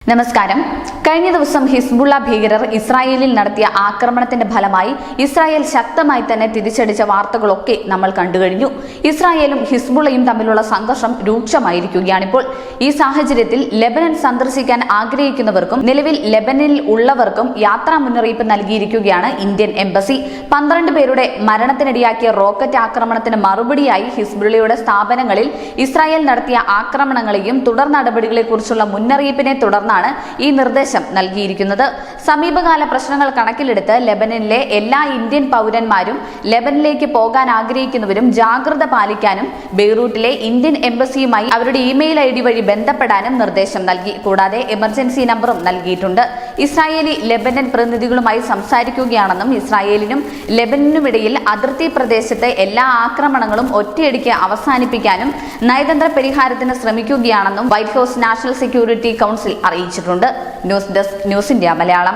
നമസ്കാരം. കഴിഞ്ഞ ദിവസം ഹിസ്ബുള്ള ഭീകരർ ഇസ്രായേലിൽ നടത്തിയ ആക്രമണത്തിന്റെ ഫലമായി ഇസ്രായേൽ ശക്തമായി തന്നെ തിരിച്ചടിച്ച വാർത്തകളൊക്കെ നമ്മൾ കണ്ടുകഴിഞ്ഞു. ഇസ്രായേലും ഹിസ്ബുള്ളയും തമ്മിലുള്ള സംഘർഷം രൂക്ഷമായിരിക്കുകയാണിപ്പോൾ. ഈ സാഹചര്യത്തിൽ ലെബനൻ സന്ദർശിക്കാൻ ആഗ്രഹിക്കുന്നവർക്കും നിലവിൽ ലെബനനിൽ ഉള്ളവർക്കും യാത്രാ മുന്നറിയിപ്പ് നൽകിയിരിക്കുകയാണ് ഇന്ത്യൻ എംബസി. 12 പേരുടെ മരണത്തിനിടയാക്കിയ റോക്കറ്റ് ആക്രമണത്തിന് മറുപടിയായി ഹിസ്ബുള്ളയുടെ സ്ഥാപനങ്ങളിൽ ഇസ്രായേൽ നടത്തിയ ആക്രമണങ്ങളെയും തുടർ നടപടികളെക്കുറിച്ചുള്ള മുന്നറിയിപ്പിനെ തുടർന്നാണ് ഈ നിർദ്ദേശം നൽകിയിരിക്കുന്നത്. സമീപകാല പ്രശ്നങ്ങൾ കണക്കിലെടുത്ത് ലെബനനിലെ എല്ലാ ഇന്ത്യൻ പൗരന്മാരും ലെബനിലേക്ക് പോകാൻ ആഗ്രഹിക്കുന്നവരും ജാഗ്രത പാലിക്കാനും ബെയ്റൂട്ടിലെ ഇന്ത്യൻ എംബസിയുമായി അവരുടെ ഇമെയിൽ ID വഴി ബന്ധപ്പെടാനും നിർദ്ദേശം നൽകി. കൂടാതെ എമർജൻസി നമ്പറും നൽകിയിട്ടുണ്ട്. ഇസ്രായേലി ലെബനൻ പ്രതിനിധികളുമായി സംസാരിക്കുകയാണെന്നും ഇസ്രായേലിനും ലെബനനുമിടയിൽ അതിർത്തി പ്രദേശത്തെ എല്ലാ ആക്രമണങ്ങളും ഒറ്റയടിക്ക് അവസാനിപ്പിക്കാനും നയതന്ത്ര പരിഹാരത്തിന് ശ്രമിക്കുകയാണെന്നും white house national security council അറിയിച്ചിട്ടുണ്ട്. News desk news India Malayalam.